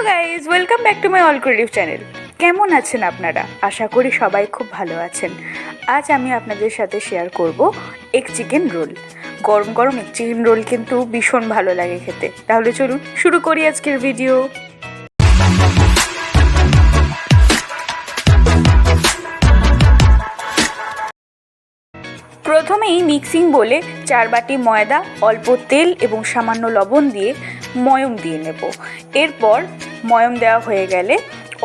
Guys, welcome back to my all creative channel. কেমন আছেন আপনারা? আশা করি সবাই খুব ভালো আছেন। আজ আমি আপনাদের সাথে শেয়ার করব এগ চিকেন রোল। গরম গরম এগ চিকেন রোল কিন্তু ভীষণ ভালো লাগে খেতে। তাহলে চলুন শুরু করি আজকের ভিডিও। প্রথমেই মিক্সিং বলে 4 বাটি ময়দা, অল্প তেল এবং সামান্য লবণ দিয়ে ময়ম দিয়ে নেব। এরপর ময়ম দেওয়া হয়ে গেলে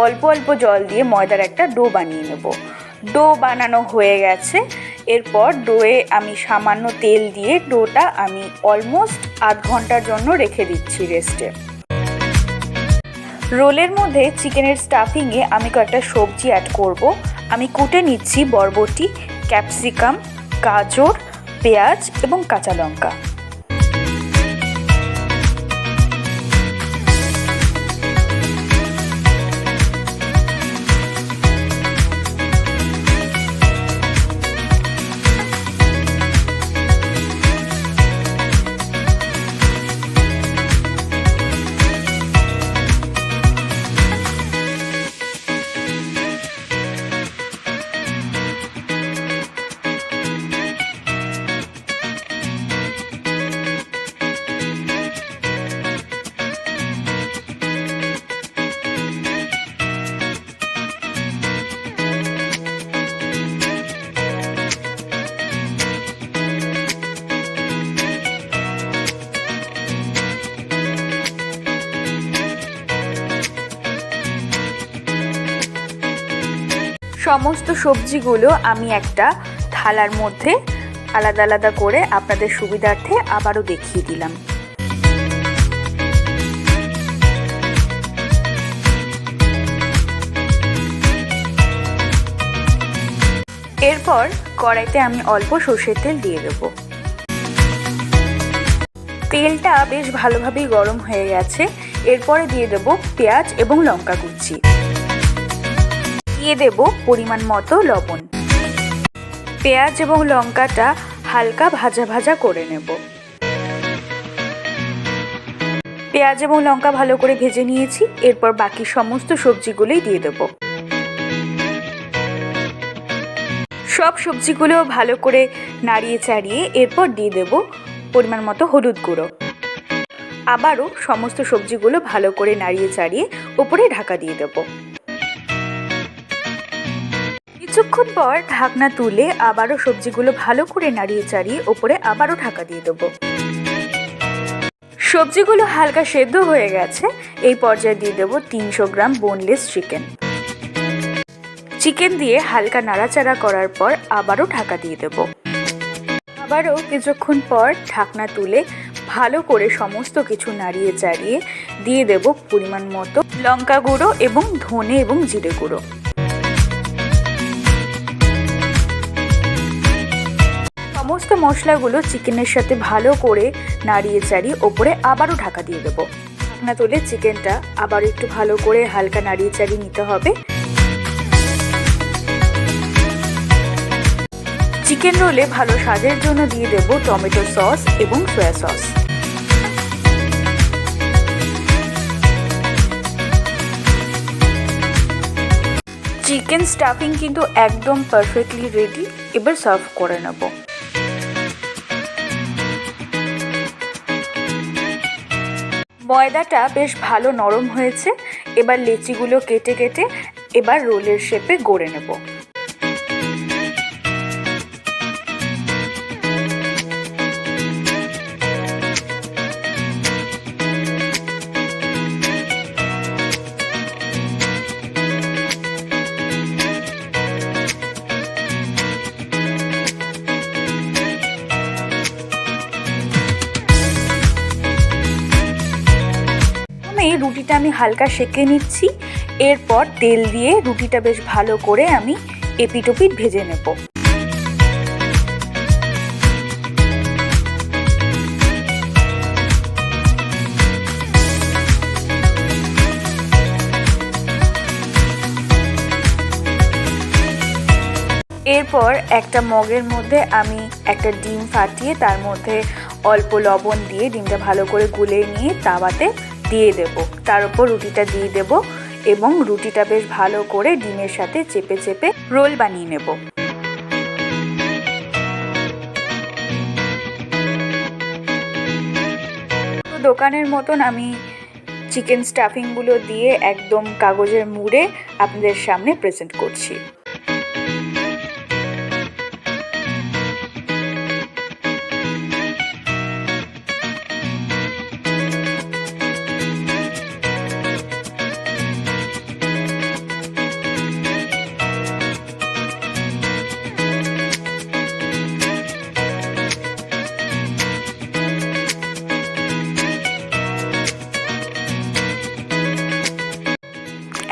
অল্প অল্প জল দিয়ে ময়দার একটা ডো বানিয়ে নেব। ডো বানানো হয়ে গেছে। এরপর ডোয়ে আমি সামান্য তেল দিয়ে ডোটা আমি অলমোস্ট আধ ঘন্টার জন্য রেখে দিচ্ছি রেস্টে। রোলের মধ্যে চিকেনের স্টাফিংয়ে আমি কয়েকটা সবজি অ্যাড করব। আমি কুটে নিচ্ছি বরবটি, ক্যাপসিকাম, গাজর, পেঁয়াজ এবং কাঁচা লঙ্কা। সমস্ত সবজিগুলো আমি একটা থালার মধ্যে আলাদা আলাদা করে আপনাদের সুবিধার্থে আবারও দেখিয়ে দিলাম। এরপর কড়াইতে আমি অল্প সর্ষের তেল দিয়ে দেব। তেলটা বেশ ভালোভাবেই গরম হয়ে গেছে। এরপরে দিয়ে দেব পেঁয়াজ এবং লঙ্কা কুচি, দিয়ে দেব পরিমাণ মতো লবণ। পেঁয়াজ এবং লঙ্কাটা হালকা ভাজা ভাজা করে নেব। পেঁয়াজ এবং লঙ্কা ভালো করে ভেজে নিয়েছি। এরপর বাকি সমস্ত সবজিগুলোই দিয়ে দেব। সব সবজিগুলো ভালো করে নাড়িয়ে চাড়িয়ে এরপর দিয়ে দেব পরিমাণ মতো হলুদ গুঁড়ো। আবারও সমস্ত সবজিগুলো ভালো করে নাড়িয়ে চাড়িয়ে উপরে ঢাকা দিয়ে দেব। কিছুক্ষণ পর ঢাকনা তুলে আবারও সবজিগুলো ভালো করে নাড়িয়ে চাড়িয়ে ওপরে আবারও ঢাকা দিয়ে দেবো। সবজিগুলো হালকা সেদ্ধ হয়ে গেছে। এই পর্যায়ে দিয়ে দেবো 300 গ্রাম বোনলেস চিকেন। চিকেন দিয়ে হালকা নাড়াচাড়া করার পর আবারও ঢাকা দিয়ে দেবো। আবারও কিছুক্ষণ পর ঢাকনা তুলে ভালো করে সমস্ত কিছু নাড়িয়ে চাড়িয়ে দিয়ে দেবো পরিমাণ মতো লঙ্কা গুঁড়ো এবং ধনে এবং জিরে গুঁড়ো। সমস্ত মশলাগুলো চিকেনের সাথে ভালো করে নাড়িয়ে চাড়িয়ে ওপরে আবারও ঢাকা দিয়ে দেবো। ঢাকনা তুলে চিকেনটা আবার একটু ভালো করে হালকা নাড়িয়ে চাড়িয়ে নিতে হবে। চিকেন রোলে ভালো স্বাদের জন্য দিয়ে দেবো টমেটো সস এবং সয়া সস। চিকেন স্টাফিং কিন্তু একদম পারফেক্টলি রেডি। এবার সার্ভ করে নেব। ময়দাটা বেশ ভালো নরম হয়েছে। এবার লেচিগুলো কেটে কেটে এবার রোলের শেপে গড়ে নেব। রুটিটা আমি হালকা সেঁকে নিচ্ছি। এরপর তেল দিয়ে রুটিটা বেশ ভালো করে আমি এপিট ওপিট ভেজে নেব। এরপর একটা মগের মধ্যে আমি একটা ডিম ফাটিয়ে তার মধ্যে অল্প লবণ দিয়ে ডিমটা ভালো করে গুলে নিয়ে তাওয়াতে দিয়ে দেব, তার উপর রুটিটা দিয়ে দেব এবং রুটিটা বেশ ভালো করে ডিমের সাথে চেপে চেপে রোল বানিয়ে নেব। দোকানের মতন আমি চিকেন স্টাফিংগুলো দিয়ে একদম কাগজের মুড়ে আপনাদের সামনে প্রেজেন্ট করছি।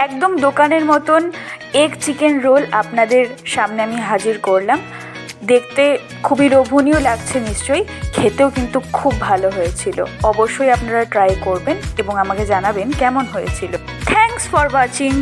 একদম দোকানের মতন এগ চিকেন রোল আপনাদের সামনে আমি হাজির করলাম। দেখতে খুবই লোভনীয় লাগছে নিশ্চয়ই, খেতেও কিন্তু খুব ভালো হয়েছিল। অবশ্যই আপনারা ট্রাই করবেন এবং আমাকে জানাবেন কেমন হয়েছিল। Thanks for watching.